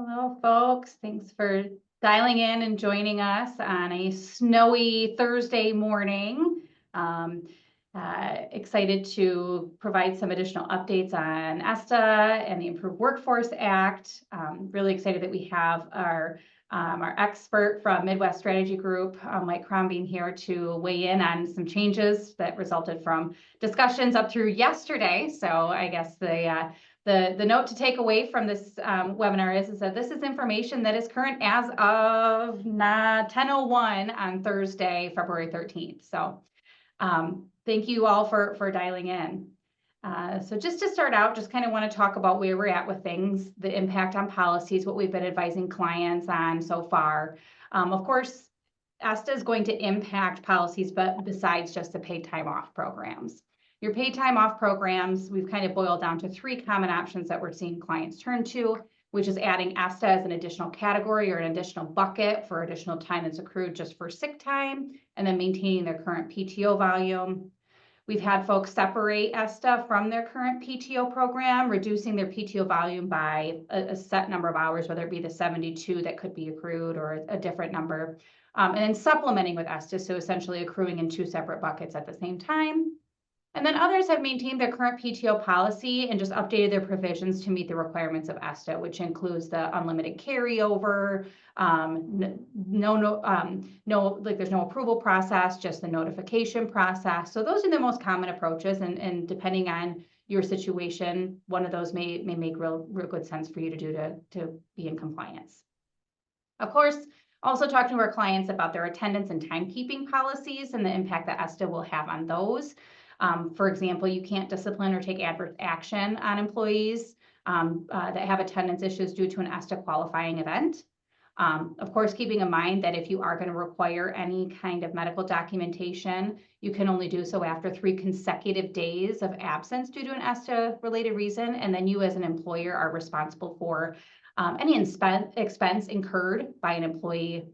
Hello, folks. Thanks for dialing in and joining us on a snowy Thursday morning. Excited to provide some additional updates on ESTA and the Improved Workforce Act. Really excited that we have our expert from Midwest Strategy Group, Mike Crombie, here to weigh in on some changes that resulted from discussions up through yesterday. So I guess the note to take away from this webinar is that this is information that is current as of 10:01 on Thursday, February 13th. So thank you all for dialing in. So just to start out, just kind of want to talk about where we're at with things, the impact on policies, what we've been advising clients on so far. Of course, ESTA is going to impact policies, but besides just the paid time off programs. Your paid time off programs, we've kind of boiled down to three common options that we're seeing clients turn to, which is adding ESTA as an additional category or an additional bucket for additional time that's accrued just for sick time, and then maintaining their current PTO volume. We've had folks separate ESTA from their current PTO program, reducing their PTO volume by a set number of hours, whether it be the 72 that could be accrued or a different number, and then supplementing with ESTA, so essentially accruing in two separate buckets at the same time. And then others have maintained their current PTO policy and just updated their provisions to meet the requirements of ESTA, which includes the unlimited carryover, there's no approval process, just the notification process. So those are the most common approaches, and depending on your situation, one of those may make real good sense for you to do to be in compliance. Of course, also talking to our clients about their attendance and timekeeping policies and the impact that ESTA will have on those. For example, you can't discipline or take adverse action on employees that have attendance issues due to an ESTA qualifying event. Of course, keeping in mind that if you are going to require any kind of medical documentation, you can only do so after 3 consecutive days of absence due to an ESTA related reason. And then you as an employer are responsible for any expense incurred by an employee,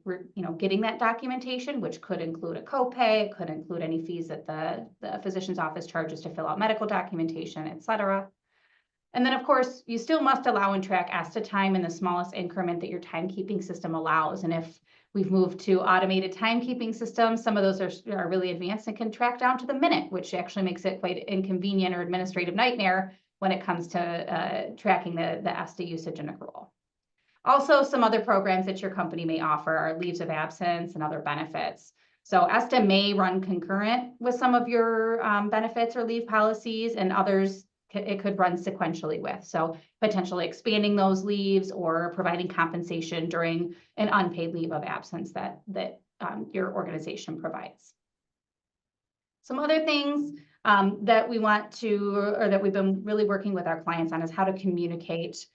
getting that documentation, which could include a copay, it could include any fees that the physician's office charges to fill out medical documentation, et cetera. And then, of course, you still must allow and track ESTA time in the smallest increment that your timekeeping system allows. And if we've moved to automated timekeeping systems, some of those are really advanced and can track down to the minute, which actually makes it quite inconvenient or administrative nightmare when it comes to tracking the ESTA usage and accrual. Also, some other programs that your company may offer are leaves of absence and other benefits. So ESTA may run concurrent with some of your benefits or leave policies, and others it could run sequentially with. So potentially expanding those leaves or providing compensation during an unpaid leave of absence that your organization provides. Some other things that we want to, or that we've been really working with our clients on, is how to communicate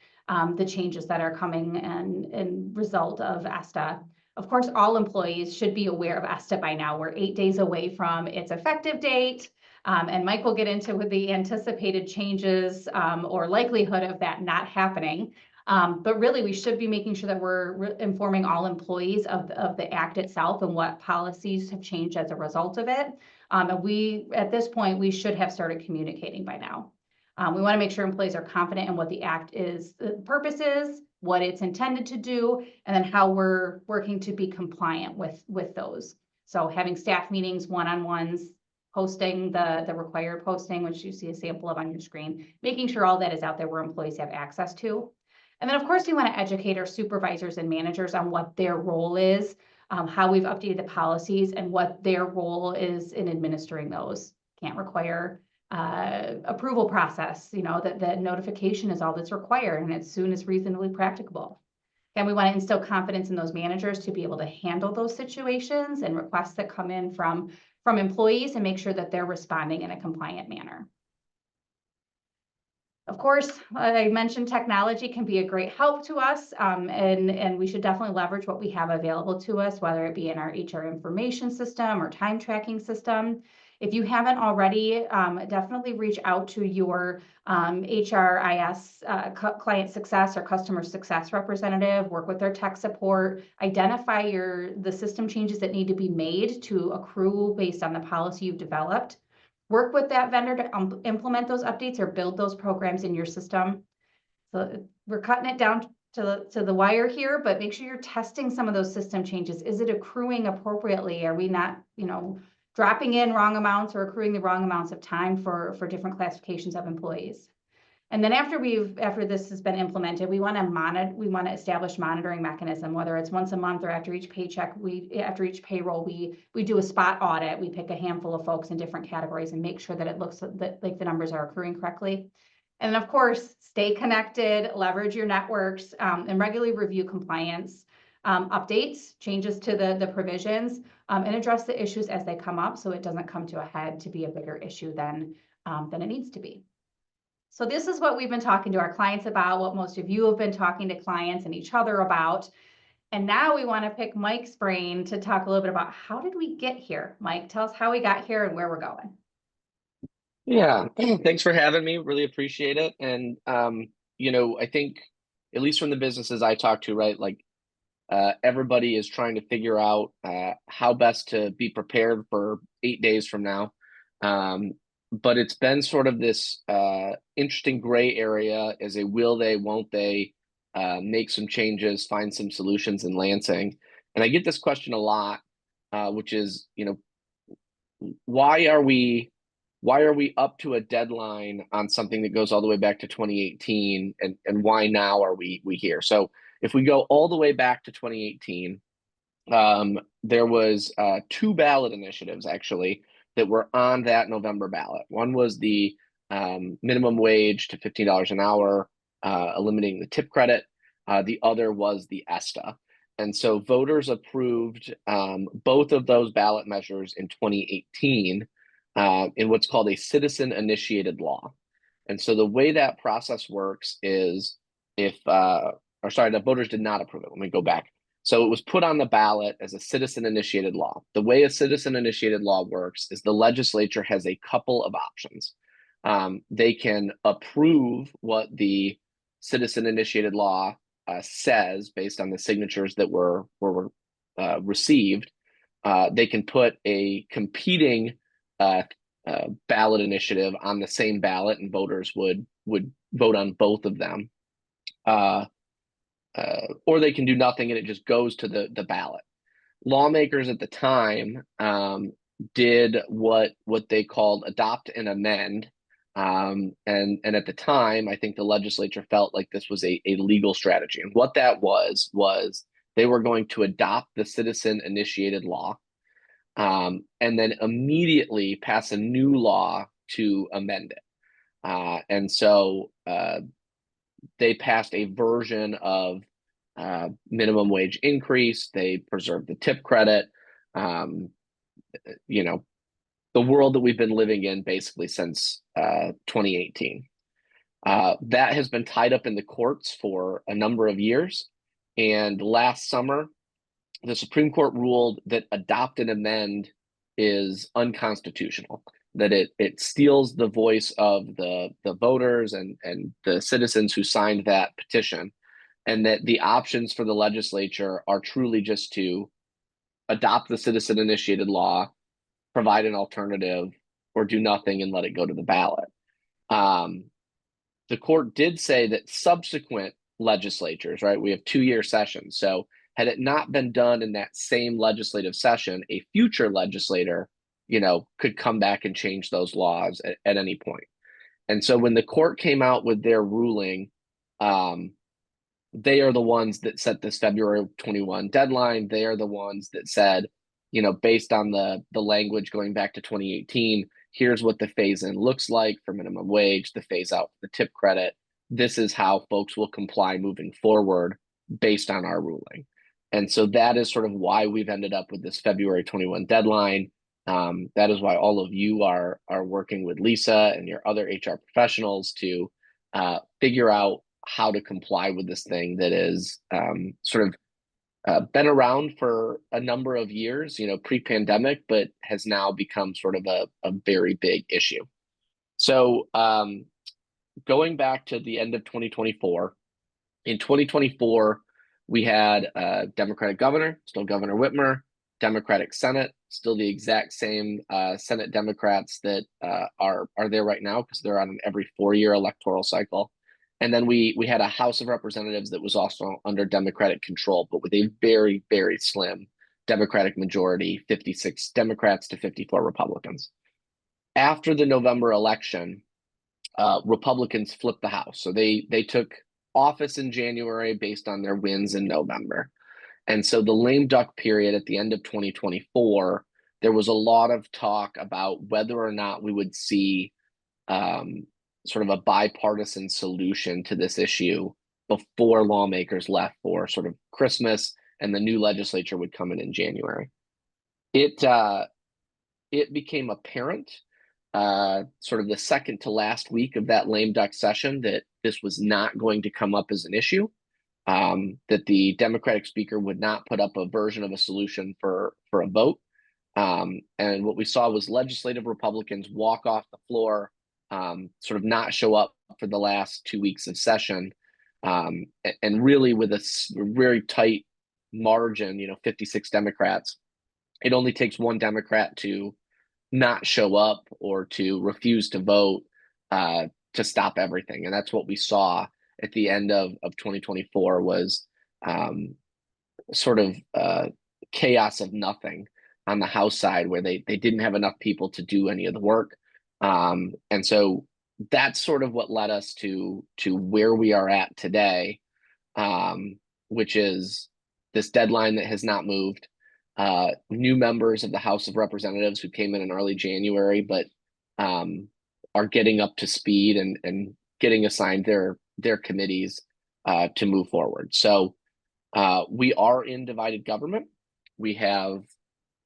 the changes that are coming and result of ESTA. Of course, all employees should be aware of ESTA by now. We're 8 days away from its effective date, and Mike will get into the anticipated changes or likelihood of that not happening. But really, we should be making sure that we're informing all employees of the act itself and what policies have changed as a result of it. And at this point, we should have started communicating by now. We want to make sure employees are confident in what the act is, the purpose is, what it's intended to do, and then how we're working to be compliant with those. So having staff meetings, one-on-ones, posting the required posting, which you see a sample of on your screen, making sure all that is out there where employees have access to. And then, of course, we want to educate our supervisors and managers on what their role is, how we've updated the policies, and what their role is in administering those. Can't require approval process, that the notification is all that's required and as soon as reasonably practicable. And we want to instill confidence in those managers to be able to handle those situations and requests that come in from employees and make sure that they're responding in a compliant manner. Of course, I mentioned technology can be a great help to us, and we should definitely leverage what we have available to us, whether it be in our HR information system or time tracking system. If you haven't already, definitely reach out to your HRIS client success or customer success representative, work with their tech support, identify the system changes that need to be made to accrue based on the policy you've developed. Work with that vendor to implement those updates or build those programs in your system. So we're cutting it down to the wire here, but make sure you're testing some of those system changes. Is it accruing appropriately? Are we not, dropping in wrong amounts or accruing the wrong amounts of time for different classifications of employees? And then after this has been implemented, we want to establish monitoring mechanism, whether it's once a month or after each paycheck, after each payroll, we do a spot audit. We pick a handful of folks in different categories and make sure that it looks like the numbers are accruing correctly. And of course, stay connected, leverage your networks, and regularly review compliance updates, changes to the provisions, and address the issues as they come up so it doesn't come to a head to be a bigger issue than it needs to be. So this is what we've been talking to our clients about, what most of you have been talking to clients and each other about. And now we want to pick Mike's brain to talk a little bit about how did we get here? Mike, tell us how we got here and where we're going. Yeah, thanks for having me. Really appreciate it. And I think at least from the businesses I talk to, right, like everybody is trying to figure out how best to be prepared for 8 days from now. But it's been sort of this interesting gray area as a will they, won't they make some changes, find some solutions in Lansing. And I get this question a lot, which is, why are we up to a deadline on something that goes all the way back to 2018, and why now are we here? So if we go all the way back to 2018, there was 2 ballot initiatives actually that were on that November ballot. One was the minimum wage to $15 an hour, eliminating the tip credit. The other was the ESTA. And so voters approved both of those ballot measures in 2018 in what's called a citizen-initiated law. And so the way that process works is the voters did not approve it. Let me go back. So it was put on the ballot as a citizen-initiated law. The way a citizen-initiated law works is the legislature has a couple of options. They can approve what the citizen-initiated law says based on the signatures that were received. They can put a competing ballot initiative on the same ballot, and voters would vote on both of them. Or they can do nothing and it just goes to the ballot. Lawmakers at the time did what they called adopt and amend. And at the time, I think the legislature felt like this was a legal strategy. And what that was they were going to adopt the citizen-initiated law and then immediately pass a new law to amend it. And so they passed a version of minimum wage increase. They preserved the tip credit. The world that we've been living in basically since 2018. That has been tied up in the courts for a number of years. And last summer, the Supreme Court ruled that adopt and amend is unconstitutional, that it steals the voice of the voters and the citizens who signed that petition, and that the options for the legislature are truly just to adopt the citizen-initiated law, provide an alternative, or do nothing and let it go to the ballot. The court did say that subsequent legislatures, right, we have 2-year sessions, so had it not been done in that same legislative session, a future legislator, could come back and change those laws at any point. And so when the court came out with their ruling, they are the ones that set this February 21 deadline. They are the ones that said, based on the language going back to 2018, here's what the phase-in looks like for minimum wage, the phase-out for the tip credit. This is how folks will comply moving forward based on our ruling. And so that is sort of why we've ended up with this February 21 deadline. That is why all of you are working with Lisa and your other HR professionals to figure out how to comply with this thing that is sort of been around for a number of years, pre-pandemic, but has now become sort of a very big issue. So going back to the end of 2024, in 2024, we had a Democratic governor, still Governor Whitmer, Democratic Senate, still the exact same Senate Democrats that are there right now because they're on an every 4-year electoral cycle. And then we had a House of Representatives that was also under Democratic control, but with a very, very slim Democratic majority, 56 Democrats to 54 Republicans. After the November election, Republicans flipped the House. So they took office in January based on their wins in November. And so the lame duck period at the end of 2024, there was a lot of talk about whether or not we would see sort of a bipartisan solution to this issue before lawmakers left for sort of Christmas and the new legislature would come in January. It became apparent sort of the second to last week of that lame duck session that this was not going to come up as an issue, that the Democratic speaker would not put up a version of a solution for a vote. And what we saw was legislative Republicans walk off the floor, sort of not show up for the last 2 weeks of session, and really with a very tight margin, 56 Democrats. It only takes one Democrat to not show up or to refuse to vote to stop everything. And that's what we saw at the end of 2024 was sort of chaos of nothing on the House side where they didn't have enough people to do any of the work. And so that's sort of what led us to where we are at today, which is this deadline that has not moved. New members of the House of Representatives who came in early January, but are getting up to speed and getting assigned their committees to move forward. So we are in divided government. We have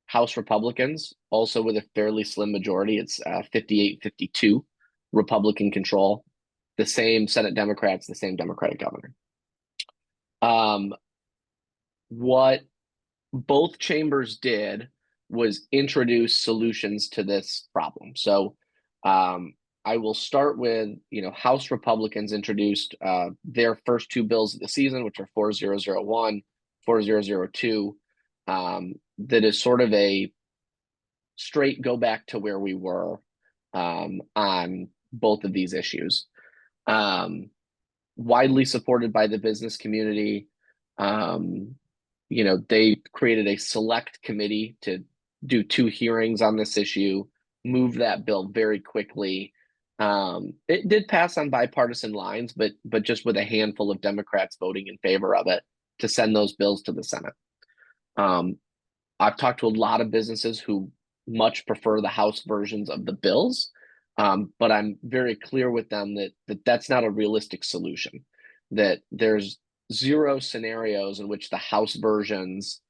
House Republicans also with a fairly slim majority. It's 58-52 Republican control. The same Senate Democrats, the same Democratic governor. What both chambers did was introduce solutions to this problem. So I will start with, House Republicans introduced their first two bills of the season, which are 4001, 4002, that is sort of a straight go back to where we were on both of these issues. Widely supported by the business community. They created a select committee to do 2 hearings on this issue, move that bill very quickly. It did pass on bipartisan lines, but just with a handful of Democrats voting in favor of it to send those bills to the Senate. I've talked to a lot of businesses who much prefer the House versions of the bills, but I'm very clear with them that that's not a realistic solution, that there's 0 scenarios in which the House versions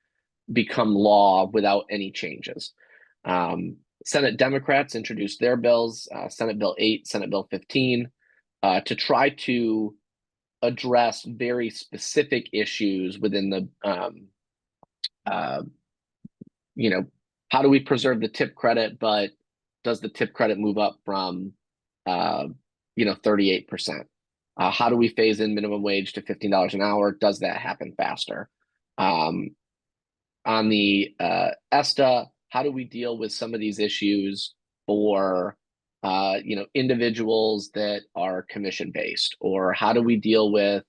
become law without any changes. Senate Democrats introduced their bills, Senate Bill 8, Senate Bill 15, to try to address very specific issues within the, how do we preserve the tip credit, but does the tip credit move up from, 38%? How do we phase in minimum wage to $15 an hour? Does that happen faster? On the ESTA, how do we deal with some of these issues for individuals that are commission based, or how do we deal with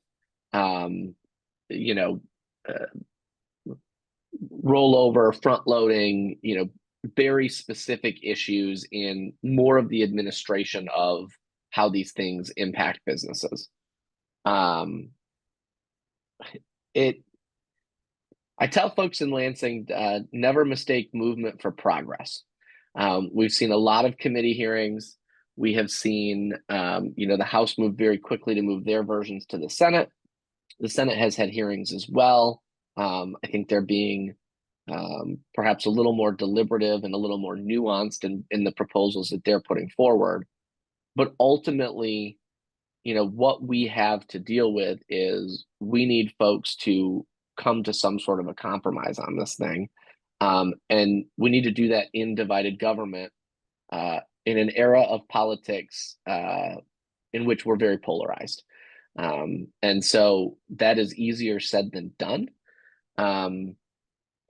rollover, front loading, very specific issues in more of the administration of how these things impact businesses. I tell folks in Lansing, never mistake movement for progress. We've seen a lot of committee hearings. We have seen, the House move very quickly to move their versions to the Senate. The Senate has had hearings as well. I think they're being perhaps a little more deliberative and a little more nuanced in the proposals that they're putting forward. But ultimately, what we have to deal with is we need folks to come to some sort of a compromise on this thing. And we need to do that in divided government in an era of politics in which we're very polarized. And so that is easier said than done. And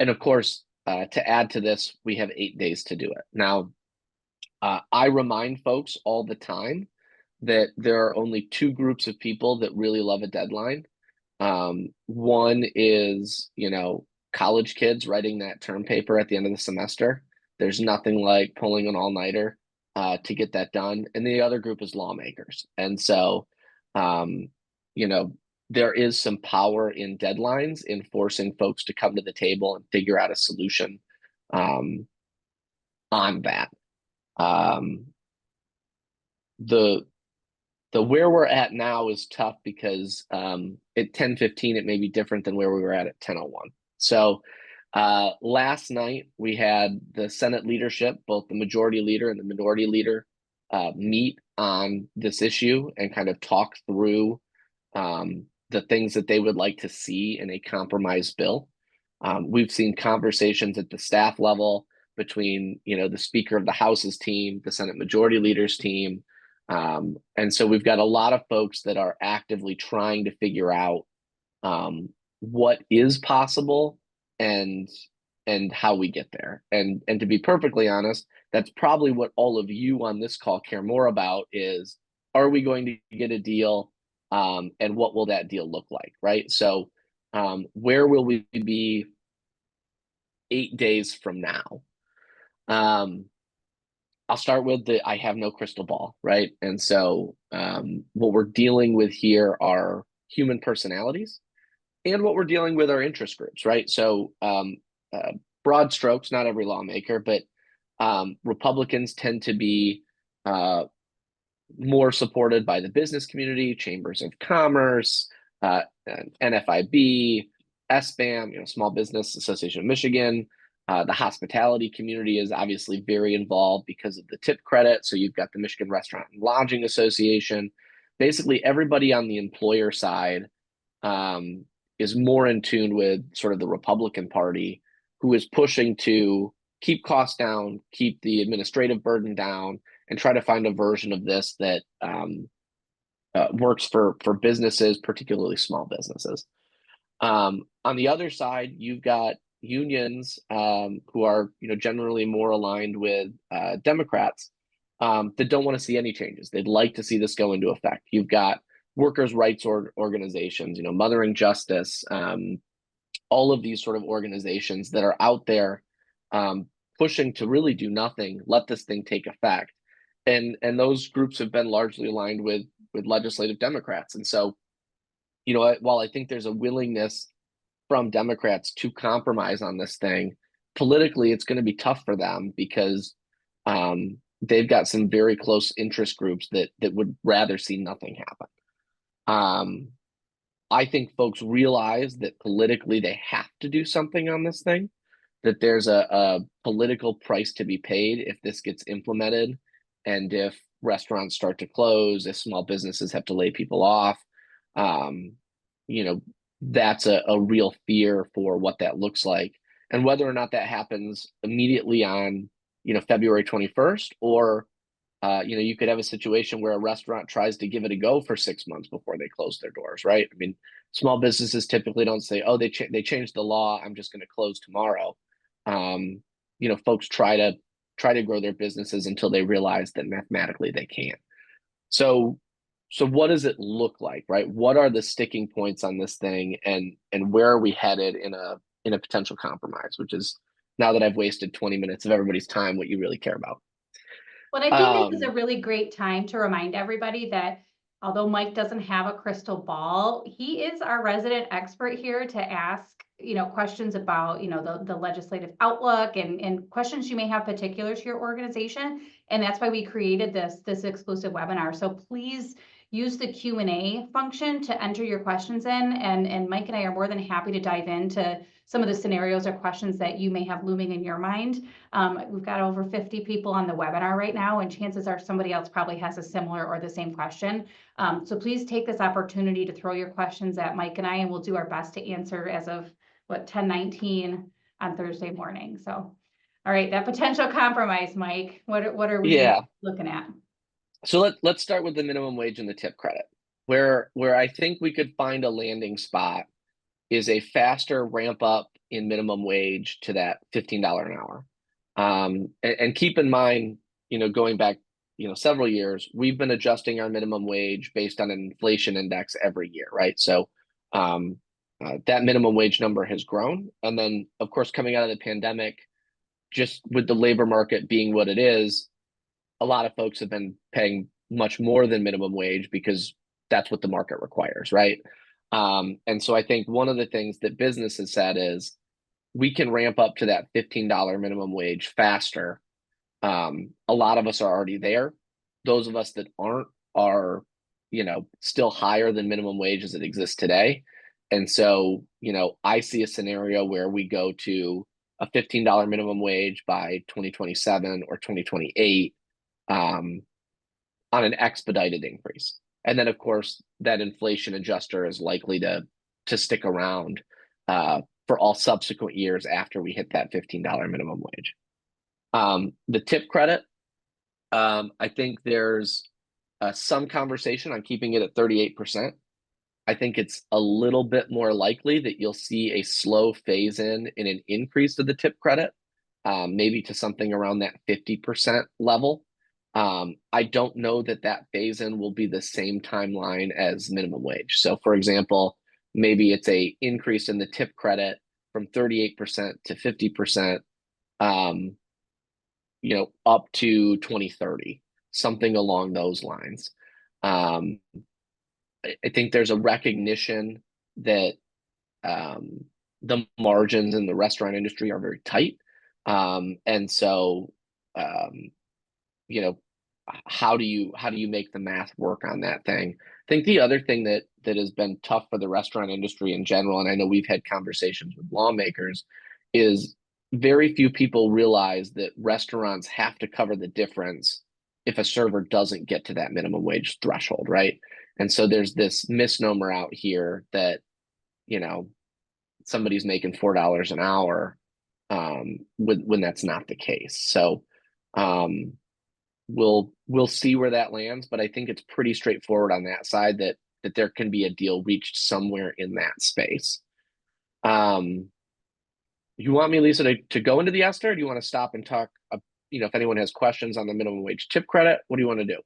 of course, to add to this, we have 8 days to do it. Now, I remind folks all the time that there are only two groups of people that really love a deadline. One is, college kids writing that term paper at the end of the semester. There's nothing like pulling an all-nighter to get that done. And the other group is lawmakers. And so, you know, there is some power in deadlines in forcing folks to come to the table and figure out a solution on that. The where we're at now is tough because at 10:15 it may be different than where we were at 10:01. So last night we had the Senate leadership, both the majority leader and the minority leader, meet on this issue and kind of talk through the things that they would like to see in a compromise bill. We've seen conversations at the staff level between, the Speaker of the House's team, the Senate Majority Leader's team. And so we've got a lot of folks that are actively trying to figure out what is possible and how we get there. And to be perfectly honest, that's probably what all of you on this call care more about is, are we going to get a deal? And what will that deal look like, right? So where will we be 8 days from now? I'll start with I have no crystal ball, right? And so what we're dealing with here are human personalities, and what we're dealing with are interest groups, right? So broad strokes, not every lawmaker, but Republicans tend to be more supported by the business community, chambers of commerce, NFIB, SBAM, Small Business Association of Michigan. The hospitality community is obviously very involved because of the tip credit. So you've got the Michigan Restaurant and Lodging Association. Basically, everybody on the employer side is more in tune with sort of the Republican Party, who is pushing to keep costs down, keep the administrative burden down, and try to find a version of this that works for businesses, particularly small businesses. On the other side, you've got unions who are generally more aligned with Democrats that don't want to see any changes. They'd like to see this go into effect. You've got workers' rights organizations, Mothering Justice, all of these sort of organizations that are out there pushing to really do nothing, let this thing take effect. And those groups have been largely aligned with legislative Democrats. And so, while I think there's a willingness from Democrats to compromise on this thing, politically, it's going to be tough for them because they've got some very close interest groups that would rather see nothing happen. I think folks realize that politically they have to do something on this thing, that there's a political price to be paid if this gets implemented, and if restaurants start to close, if small businesses have to lay people off. That's a real fear for what that looks like, and whether or not that happens immediately on February 21st, or you could have a situation where a restaurant tries to give it a go for 6 months before they close their doors, right? I mean, small businesses typically don't say, oh, they changed the law, I'm just going to close tomorrow. Folks try to grow their businesses until they realize that mathematically they can't. So what does it look like, right? What are the sticking points on this thing, and where are we headed in a potential compromise, which is, now that I've wasted 20 minutes of everybody's time, what you really care about. Well, I think this is a really great time to remind everybody that although Mike doesn't have a crystal ball, he is our resident expert here to ask, questions about, the legislative outlook and questions you may have particular to your organization. And that's why we created this exclusive webinar. So please use the Q&A function to enter your questions in, and Mike and I are more than happy to dive into some of the scenarios or questions that you may have looming in your mind. We've got over 50 people on the webinar right now, and chances are somebody else probably has a similar or the same question. So please take this opportunity to throw your questions at Mike and I, and we'll do our best to answer as of 10:19 on Thursday morning. So, all right, that potential compromise, Mike, what are we looking at? So let's start with the minimum wage and the tip credit. Where I think we could find a landing spot is a faster ramp up in minimum wage to that $15 an hour. And keep in mind, going back several years, we've been adjusting our minimum wage based on an inflation index every year, right? So that minimum wage number has grown. And then, of course, coming out of the pandemic, just with the labor market being what it is, a lot of folks have been paying much more than minimum wage because that's what the market requires, right? And so I think one of the things that business has said is we can ramp up to that $15 minimum wage faster. A lot of us are already there. Those of us that aren't are, still higher than minimum wage as it exists today. And so, I see a scenario where we go to a $15 minimum wage by 2027 or 2028 on an expedited increase. And then, of course, that inflation adjuster is likely to stick around for all subsequent years after we hit that $15 minimum wage. The tip credit, I think there's some conversation on keeping it at 38%. I think it's a little bit more likely that you'll see a slow phase in an increase to the tip credit, maybe to something around that 50% level. I don't know that phase in will be the same timeline as minimum wage. So, for example, maybe it's a increase in the tip credit from 38% to 50%, up to 2030, something along those lines. I think there's a recognition that the margins in the restaurant industry are very tight. And so, how do you make the math work on that thing? I think the other thing that has been tough for the restaurant industry in general, and I know we've had conversations with lawmakers, is very few people realize that restaurants have to cover the difference if a server doesn't get to that minimum wage threshold, right? And so there's this misnomer out here that, somebody's making $4 an hour when that's not the case. So we'll see where that lands, but I think it's pretty straightforward on that side that there can be a deal reached somewhere in that space. You want me, Lisa, to go into the ESTA, or do you want to stop and talk, if anyone has questions on the minimum wage tip credit? What do you want to do?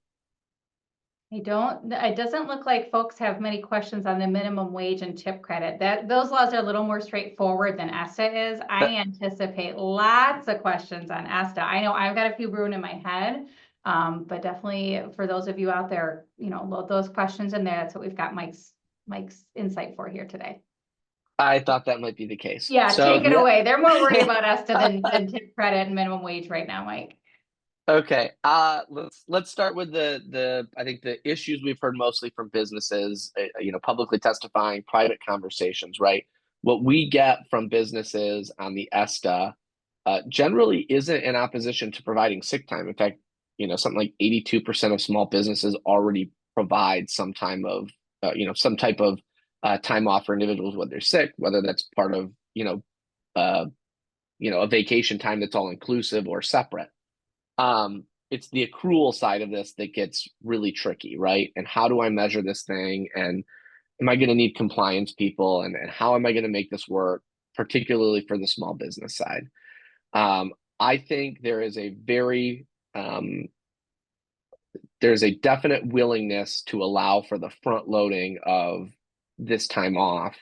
It doesn't look like folks have many questions on the minimum wage and tip credit. Those laws are a little more straightforward than ESTA is. I anticipate lots of questions on ESTA. I know I've got a few brewing in my head, but definitely for those of you out there, load those questions in there. That's what we've got Mike's insight for here today. I thought that might be the case. Yeah, so, take it away. They're more worried about ESTA than tip credit and minimum wage right now, Mike. Okay. Let's start with I think the issues we've heard mostly from businesses, publicly testifying, private conversations, right? What we get from businesses on the ESTA generally isn't in opposition to providing sick time. In fact, something like 82% of small businesses already provide some type of time off for individuals when they're sick, whether that's part of, a vacation time that's all inclusive or separate. It's the accrual side of this that gets really tricky, right? And how do I measure this thing? And am I going to need compliance people? And how am I going to make this work, particularly for the small business side? I think there is a there's a definite willingness to allow for the front loading of this time off.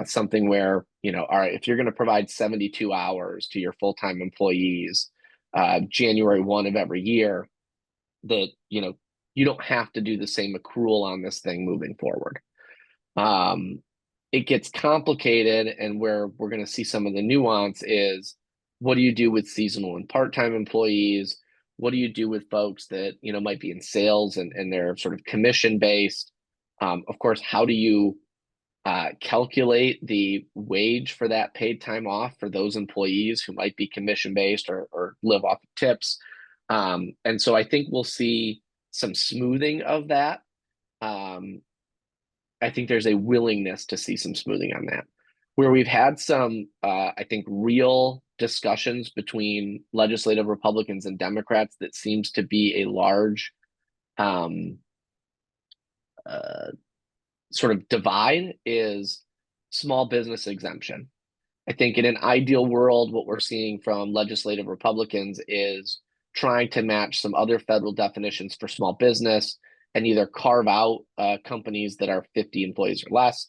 Something where, all right, if you're going to provide 72 hours to your full-time employees, January 1 of every year, that you don't have to do the same accrual on this thing moving forward. It gets complicated, and where we're going to see some of the nuance is, what do you do with seasonal and part-time employees? What do you do with folks that might be in sales and they're sort of commission based? Of course, how do you calculate the wage for that paid time off for those employees who might be commission based or live off of tips? And so I think we'll see some smoothing of that. I think there's a willingness to see some smoothing on that. Where we've had some, I think, real discussions between legislative Republicans and Democrats that seems to be a large sort of divide is small business exemption. I think in an ideal world, what we're seeing from legislative Republicans is trying to match some other federal definitions for small business and either carve out companies that are 50 employees or less.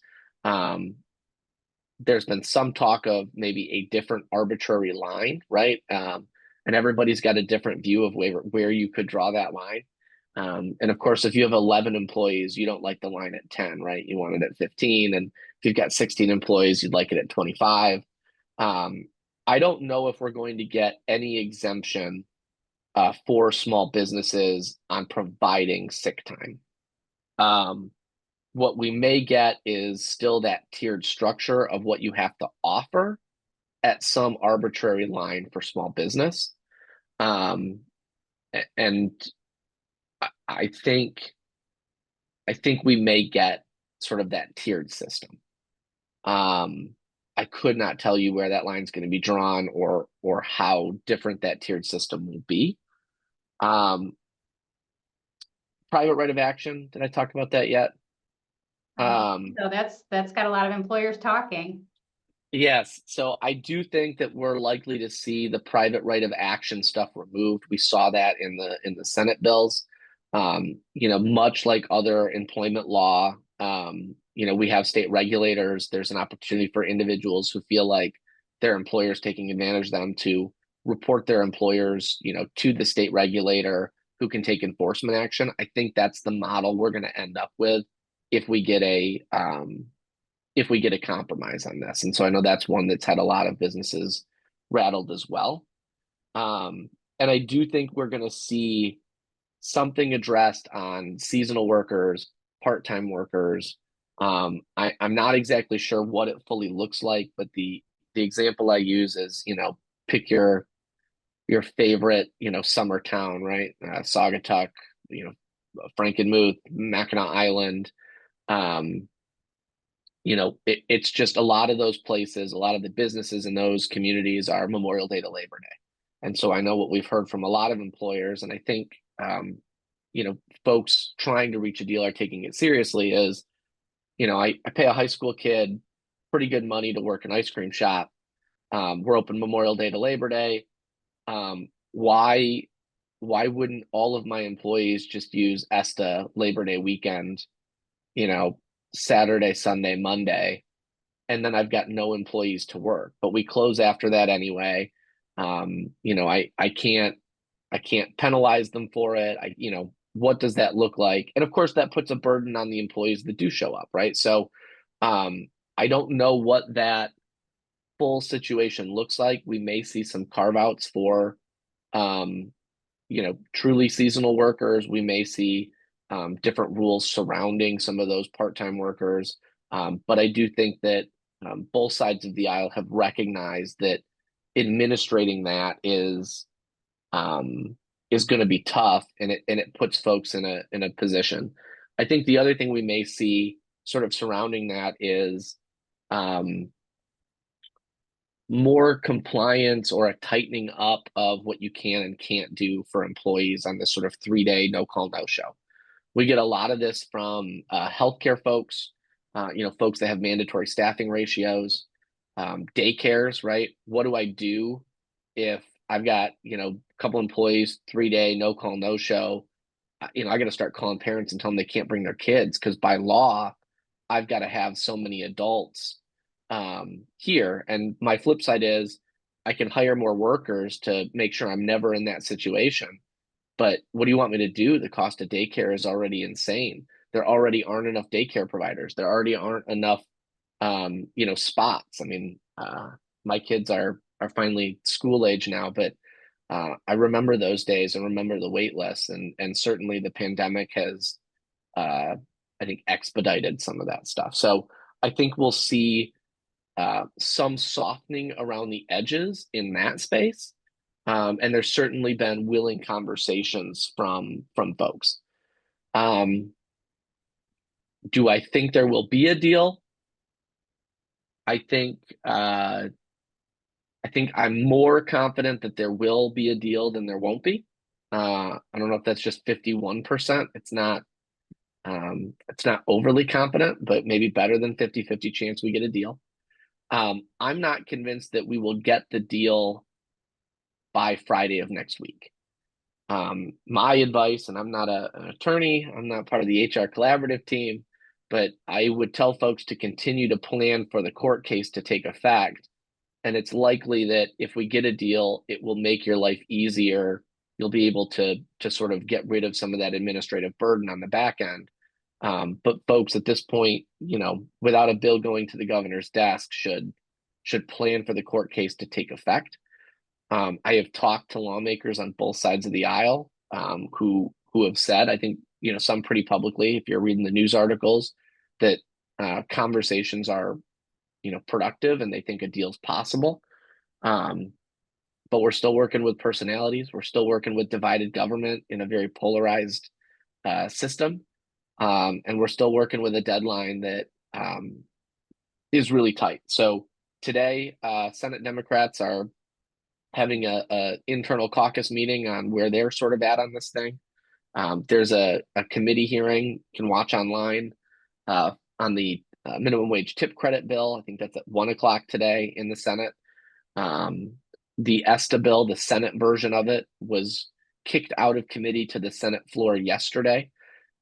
There's been some talk of maybe a different arbitrary line, right? And everybody's got a different view of where you could draw that line. And of course, if you have 11 employees, you don't like the line at 10, right? You want it at 15. And if you've got 16 employees, you'd like it at 25. I don't know if we're going to get any exemption for small businesses on providing sick time. What we may get is still that tiered structure of what you have to offer at some arbitrary line for small business. And I think we may get sort of that tiered system. I could not tell you where that line is going to be drawn or how different that tiered system will be. Private right of action. Did I talk about that yet? So that's got a lot of employers talking. Yes. So I do think that we're likely to see the private right of action stuff removed. We saw that in the Senate bills. Much like other employment law, we have state regulators. There's an opportunity for individuals who feel like their employer's taking advantage of them to report their employers, to the state regulator who can take enforcement action. I think that's the model we're going to end up with if we get a compromise on this. And so I know that's one that's had a lot of businesses rattled as well. And I do think we're going to see something addressed on seasonal workers, part-time workers. I'm not exactly sure what it fully looks like, but the example I use is, pick your favorite, summer town, right? Saugatuck, Frankenmuth, Mackinac Island. It's just a lot of those places, a lot of the businesses in those communities are Memorial Day to Labor Day. And so I know what we've heard from a lot of employers, and I think, folks trying to reach a deal are taking it seriously is, I pay a high school kid pretty good money to work an ice cream shop. We're open Memorial Day to Labor Day. Why wouldn't all of my employees just use ESTA Labor Day weekend, Saturday, Sunday, Monday, and then I've got no employees to work, but we close after that anyway. I can't penalize them for it. What does that look like? And of course that puts a burden on the employees that do show up, right? So I don't know what that full situation looks like. We may see some carve outs for truly seasonal workers. We may see different rules surrounding some of those part-time workers. But I do think that both sides of the aisle have recognized that administrating that is going to be tough, and it puts folks in a position. I think the other thing we may see sort of surrounding that is more compliance or a tightening up of what you can and can't do for employees on this sort of 3-day no call, no show. We get a lot of this from healthcare folks, folks that have mandatory staffing ratios, daycares, right? What do I do if I've got, a couple employees, 3-day no call, no show? I got to start calling parents and tell them they can't bring their kids because by law, I've got to have so many adults here. And my flip side is I can hire more workers to make sure I'm never in that situation. But what do you want me to do? The cost of daycare is already insane. There already aren't enough daycare providers. There already aren't enough, spots. I mean, my kids are finally school age now, but I remember those days and remember the wait lists, and certainly the pandemic has, I think, expedited some of that stuff. So I think we'll see some softening around the edges in that space. And there's certainly been willing conversations from folks. Do I think there will be a deal? I think I'm more confident that there will be a deal than there won't be. I don't know if that's just 51%. It's not overly confident, but maybe better than 50-50 chance we get a deal. I'm not convinced that we will get the deal by Friday of next week. My advice, and I'm not an attorney, I'm not part of the HR collaborative team, but I would tell folks to continue to plan for the court case to take effect. And it's likely that if we get a deal, it will make your life easier. You'll be able to sort of get rid of some of that administrative burden on the back end. But folks, at this point, without a bill going to the governor's desk, should plan for the court case to take effect. I have talked to lawmakers on both sides of the aisle, who have said, I think, some pretty publicly, if you're reading the news articles, that conversations are, productive and they think a deal's possible. But we're still working with personalities. We're still working with divided government in a very polarized system. And we're still working with a deadline that is really tight. So today, Senate Democrats are having a internal caucus meeting on where they're sort of at on this thing. There's a committee hearing you can watch online on the minimum wage tip credit bill. I think that's at 1 o'clock today in the Senate. The ESTA bill, the Senate version of it, was kicked out of committee to the Senate floor yesterday.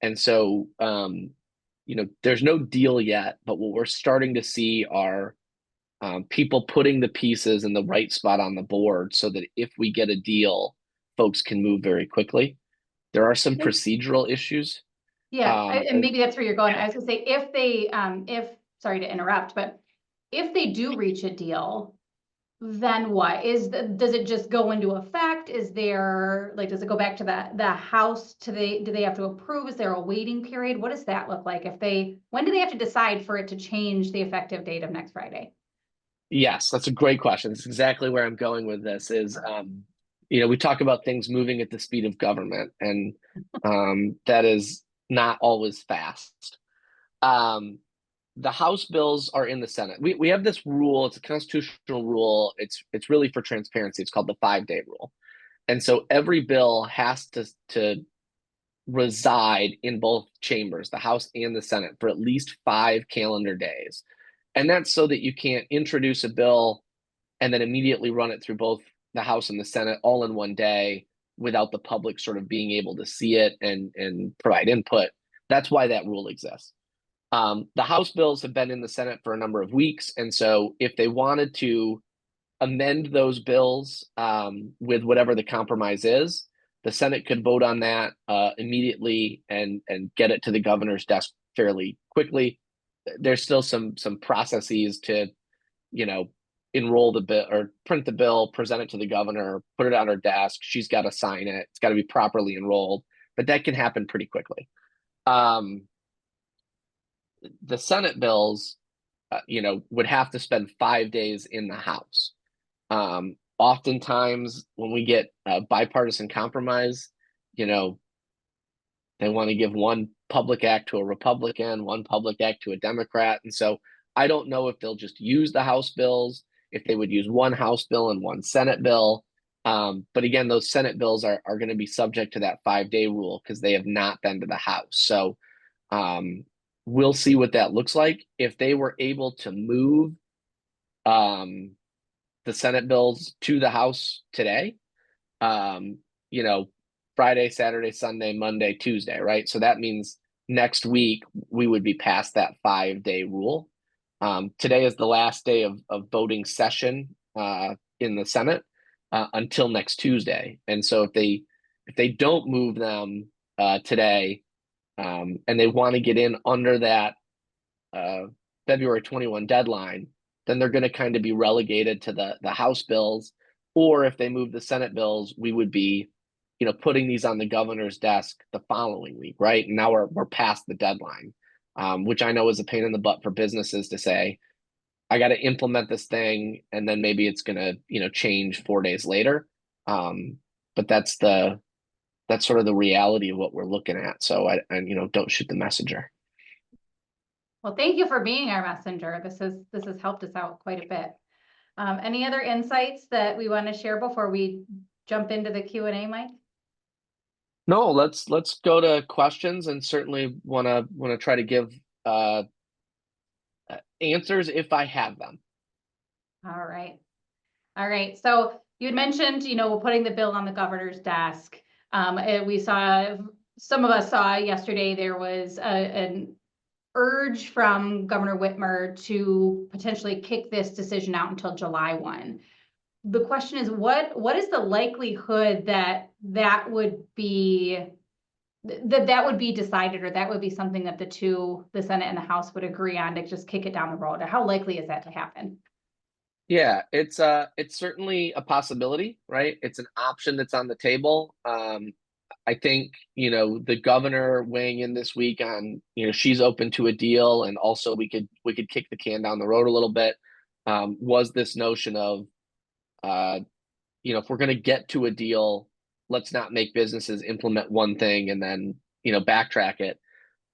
And so, there's no deal yet, but what we're starting to see are people putting the pieces in the right spot on the board so that if we get a deal, folks can move very quickly. There are some procedural issues. Yeah, and maybe that's where you're going. I was gonna say, if they, sorry to interrupt, but if they do reach a deal, then what does it just go into effect? Is there, like, does it go back to the House do they have to approve? Is there a waiting period? What does that look like? When do they have to decide for it to change the effective date of next Friday? Yes, that's a great question. That's exactly where I'm going with this is, we talk about things moving at the speed of government, and that is not always fast. The House bills are in the Senate. We have this rule. It's a constitutional rule. It's really for transparency. It's called the 5-day rule. And so every bill has to reside in both chambers, the House and the Senate, for at least 5 calendar days. And that's so that you can't introduce a bill and then immediately run it through both the House and the Senate all in one day without the public sort of being able to see it and provide input. That's why that rule exists. The House bills have been in the Senate for a number of weeks. And so if they wanted to amend those bills with whatever the compromise is, the Senate could vote on that immediately and get it to the governor's desk fairly quickly. There's still some processes to, enroll the bill or print the bill, present it to the governor, put it on her desk. She's got to sign it. It's got to be properly enrolled, but that can happen pretty quickly. The Senate bills, would have to spend 5 days in the House. Oftentimes when we get a bipartisan compromise, they want to give one public act to a Republican, one public act to a Democrat. And so I don't know if they'll just use the House bills, if they would use one House bill and one Senate bill. But again, those Senate bills are going to be subject to that 5-day rule because they have not been to the House. So we'll see what that looks like. If they were able to move the Senate bills to the House today, Friday, Saturday, Sunday, Monday, Tuesday, right? So that means next week we would be past that 5-day rule. Today is the last day of voting session in the Senate until next Tuesday. And so if they don't move them today and they want to get in under that February 21 deadline, then they're going to kind of be relegated to the House bills. Or if they move the Senate bills, we would be putting these on the governor's desk the following week, right? And now we're past the deadline, which I know is a pain in the butt for businesses to say, I got to implement this thing, and then maybe it's going to, change 4 days later. But that's sort of the reality of what we're looking at. So I don't shoot the messenger. Well, thank you for being our messenger. This has helped us out quite a bit. Any other insights that we want to share before we jump into the Q&A, Mike? No, let's go to questions, and certainly want to try to give answers if I have them. All right. So you had mentioned, putting the bill on the governor's desk. And we saw, some of us saw yesterday, there was an urge from Governor Whitmer to potentially kick this decision out until July 1. The question is, what is the likelihood that that would be decided, or that would be something that the Senate and the House would agree on to just kick it down the road? Or how likely is that to happen? Yeah, it's certainly a possibility, right? It's an option that's on the table. I think, the governor weighing in this week on, she's open to a deal, and also we could kick the can down the road a little bit. Was this notion of, if we're going to get to a deal, let's not make businesses implement one thing and then, backtrack it.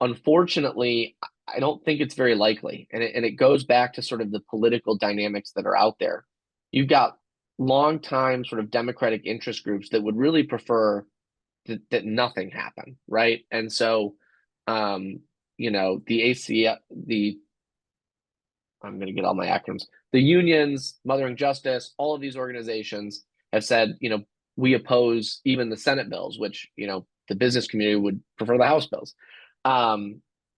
Unfortunately, I don't think it's very likely. And it goes back to sort of the political dynamics that are out there. You've got long-time sort of Democratic interest groups that would really prefer that nothing happen, right? And so, the ACF, I'm going to get all my acronyms, the unions, Mothering Justice, all of these organizations have said, we oppose even the Senate bills, which, the business community would prefer the House bills.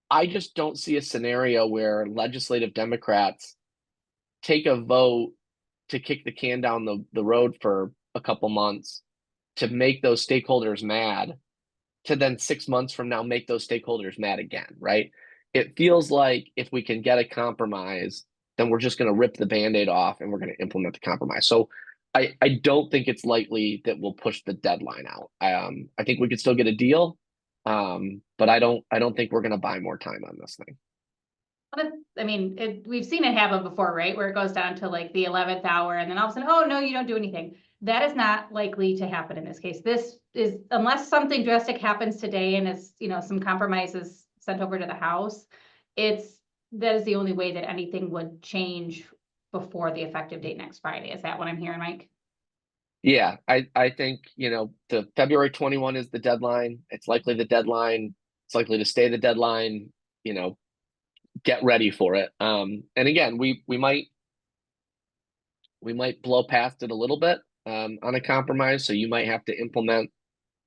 I just don't see a scenario where legislative Democrats take a vote to kick the can down the road for a couple months to make those stakeholders mad, to then 6 months from now make those stakeholders mad again, right? It feels like if we can get a compromise, then we're just going to rip the Band-Aid off and we're going to implement the compromise. So I don't think it's likely that we'll push the deadline out. I think we could still get a deal, but I don't think we're going to buy more time on this thing. I mean, we've seen it happen before, right? Where it goes down to like the 11th hour, and then all of a sudden, oh no, you don't do anything. That is not likely to happen in this case. This is, unless something drastic happens today and is, some compromises sent over to the House, that is the only way that anything would change before the effective date next Friday. Is that what I'm hearing, Mike? Yeah, I think, the February 21 is the deadline. It's likely the deadline. It's likely to stay the deadline, get ready for it. And again, we might blow past it a little bit on a compromise. So you might have to implement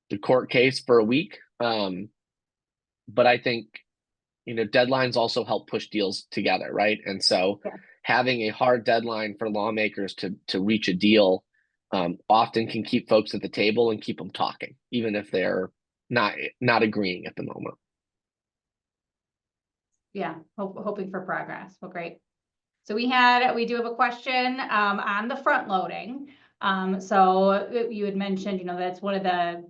the court case for a week. But I think, deadlines also help push deals together, right? And so having a hard deadline for lawmakers to reach a deal often can keep folks at the table and keep them talking, even if they're not agreeing at the moment. Yeah, hoping for progress. Well, great. So we do have a question on the front loading. So you had mentioned, that's one of the,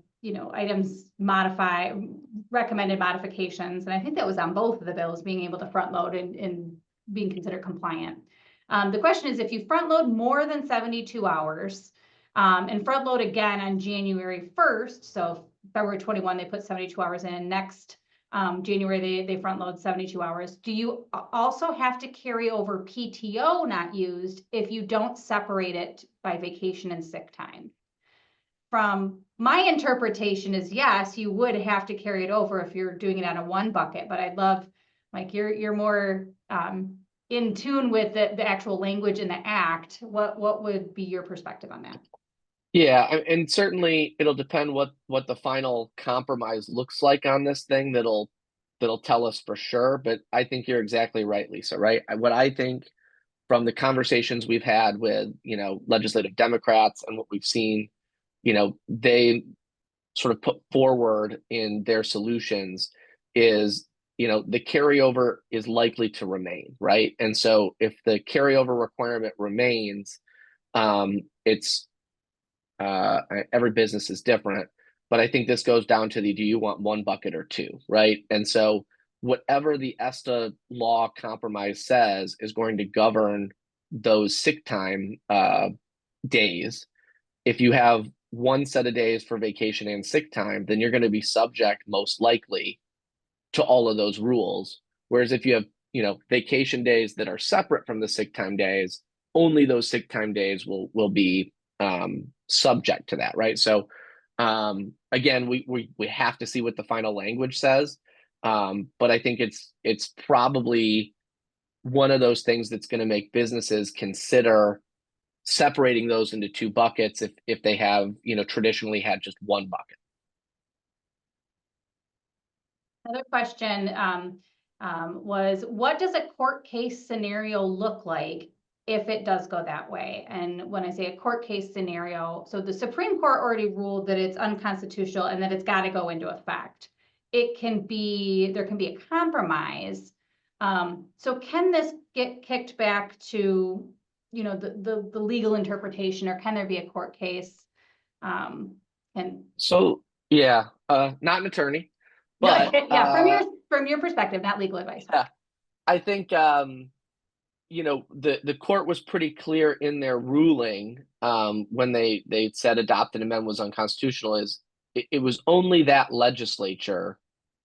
items recommended modifications. And I think that was on both of the bills, being able to front load and being considered compliant. The question is, if you front load more than 72 hours and front load again on January 1st, so February 21, they put 72 hours in, next January, they front load 72 hours. Do you also have to carry over PTO not used if you don't separate it by vacation and sick time? From my interpretation is yes, you would have to carry it over if you're doing it on a one bucket, but I'd love, Mike, you're more in tune with the actual language in the act. What would be your perspective on that? Yeah, and certainly it'll depend what the final compromise looks like on this thing. That'll tell us for sure. But I think you're exactly right, Lisa. Right? What I think from the conversations we've had with legislative Democrats and what we've seen, they sort of put forward in their solutions is the carryover is likely to remain, right? And so if the carryover requirement remains, it's every business is different, but I think this goes down to do you want one bucket or two, right? And so whatever the ESTA law compromise says is going to govern those sick time days. If you have one set of days for vacation and sick time, then you're going to be subject most likely to all of those rules. Whereas if you have, vacation days that are separate from the sick time days, only those sick time days will be subject to that, right? So again, we have to see what the final language says, but I think it's probably one of those things that's going to make businesses consider separating those into two buckets if they have traditionally had just one bucket. Another question was, what does a court case scenario look like if it does go that way? And when I say a court case scenario, so the Supreme Court already ruled that it's unconstitutional and that it's got to go into effect. There can be a compromise. So can this get kicked back to, the legal interpretation, or can there be a court case? And So yeah, not an attorney, no, but yeah, from your perspective, not legal advice. yeah, I think the court was pretty clear in their ruling when they said adopt an amendment was unconstitutional. Is it was only that legislature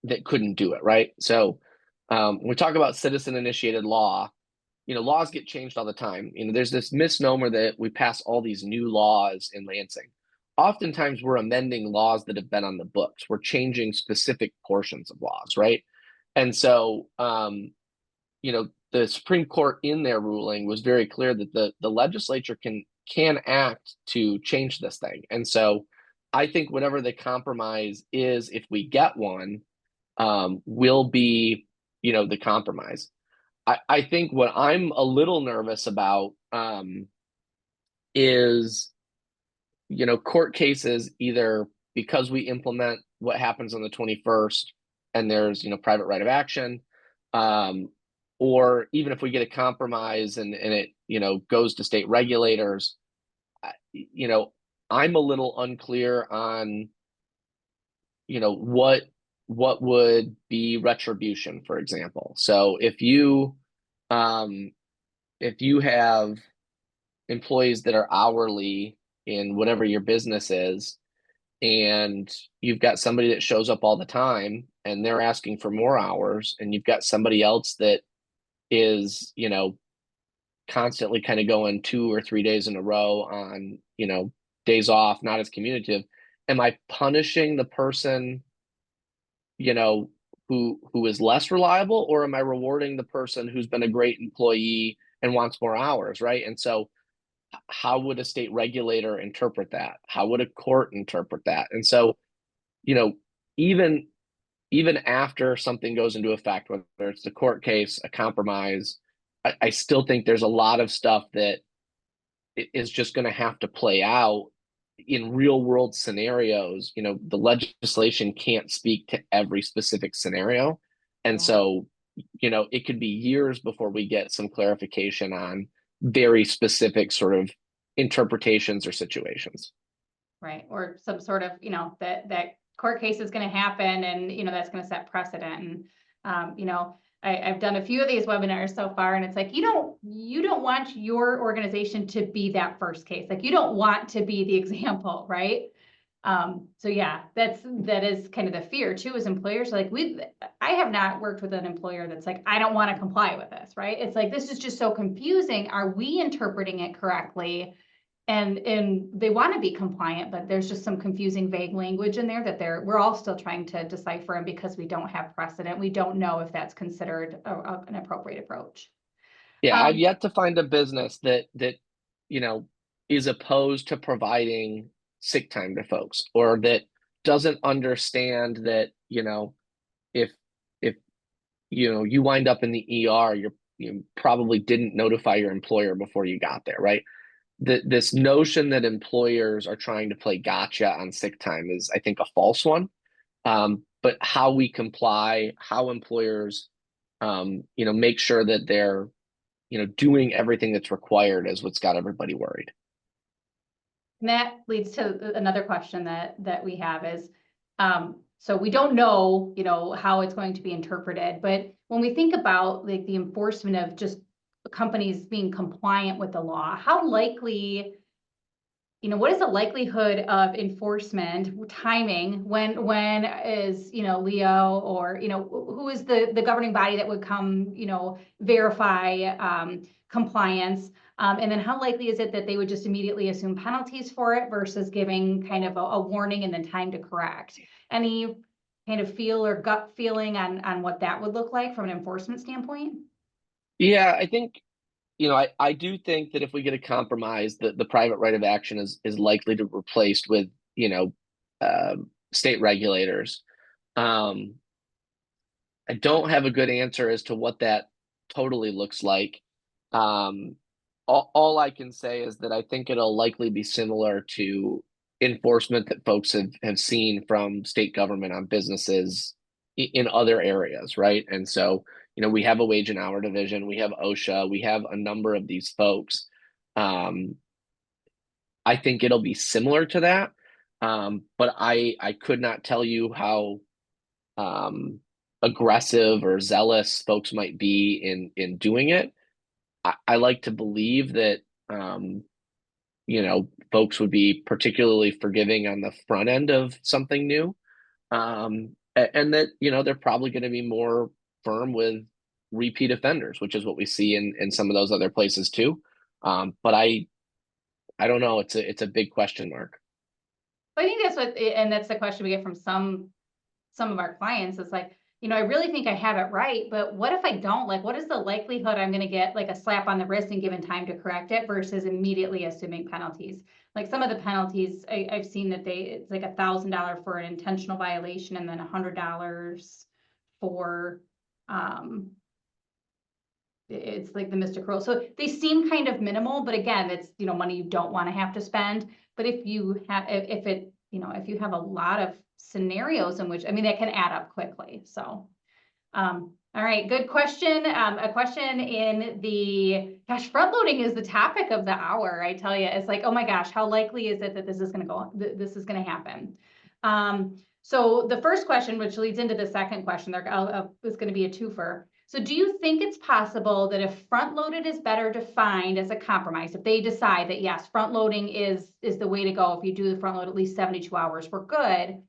that couldn't do it, right? So when we talk about citizen initiated law, laws get changed all the time. There's this misnomer that we pass all these new laws in Lansing. Oftentimes we're amending laws that have been on the books. We're changing specific portions of laws, right? And so the Supreme Court in their ruling was very clear that the legislature can act to change this thing. And so I think whatever the compromise is, if we get one, will be, the compromise. I think what I'm a little nervous about is, court cases, either because we implement what happens on the 21st and there's, private right of action, or even if we get a compromise and it, goes to state regulators, I'm a little unclear on, what would be retribution, for example. So if you have employees that are hourly in whatever your business is, and you've got somebody that shows up all the time and they're asking for more hours, and you've got somebody else that is, constantly kind of going 2 or 3 days in a row on, days off, not as communicative, am I punishing the person, who is less reliable, or am I rewarding the person who's been a great employee and wants more hours, right? And so how would a state regulator interpret that? How would a court interpret that? And so, even after something goes into effect, whether it's the court case, a compromise, I still think there's a lot of stuff that is just going to have to play out in real world scenarios. The legislation can't speak to every specific scenario. And so, it could be years before we get some clarification on very specific sort of interpretations or situations. Right. Or some sort of, that court case is going to happen, and, that's going to set precedent. And, I've done a few of these webinars so far, and it's like, you don't want your organization to be that first case. Like, you don't want to be the example, right? So yeah, that is kind of the fear too, as employers. Like, I have not worked with an employer that's like, I don't want to comply with this, right? It's like, this is just so confusing. Are we interpreting it correctly? And they want to be compliant, but there's just some confusing, vague language in there that we're all still trying to decipher. And because we don't have precedent, we don't know if that's considered an appropriate approach. Yeah, I've yet to find a business that is opposed to providing sick time to folks, or that doesn't understand that, if you wind up in the ER, you probably didn't notify your employer before you got there, right? This notion that employers are trying to play gotcha on sick time is, I think, a false one. But how we comply, how employers, make sure that they're, doing everything that's required is what's got everybody worried. And that leads to another question that we have is, so we don't know, how it's going to be interpreted, but when we think about like the enforcement of just companies being compliant with the law, how likely, what is the likelihood of enforcement timing when is, Leo, or, who is the governing body that would come, verify compliance? And then how likely is it that they would just immediately assume penalties for it versus giving kind of a warning and then time to correct? Any kind of feel or gut feeling on what that would look like from an enforcement standpoint? Yeah, I think, I do think that if we get a compromise, the private right of action is likely to be replaced with, state regulators. I don't have a good answer as to what that totally looks like. Um, all I can say is that I think it'll likely be similar to enforcement that folks have seen from state government on businesses in other areas, right? And so, we have a wage and hour division, we have OSHA, we have a number of these folks. Um, I think it'll be similar to that. But I could not tell you how um, aggressive or zealous folks might be in doing it. I like to believe that folks would be particularly forgiving on the front end of something new, and that they're probably going to be more firm with repeat offenders, which is what we see in some of those other places too. But I don't know. It's a big question mark. I think and that's the question we get from some of our clients. It's like, I really think I have it right, but what if I don't? Like, what is the likelihood I'm going to get like a slap on the wrist and given time to correct it versus immediately assuming penalties? Like some of the penalties I've seen that it's like $1,000 for an intentional violation and then $100 for, it's like the Mr. Crow. So they seem kind of minimal, but again, it's, money you don't want to have to spend. But if you have, if you have a lot of scenarios in which, that can add up quickly. So, all right, good question. A question in the, gosh, front loading is the topic of the hour. I tell you, it's like, oh my gosh, how likely is it that this is going to this is going to happen? So the first question, which leads into the second question, is going to be a twofer. So do you think it's possible that if front loaded is better defined as a compromise, if they decide that yes, front loading is the way to go, if you do the front load at least 72 hours, we're good.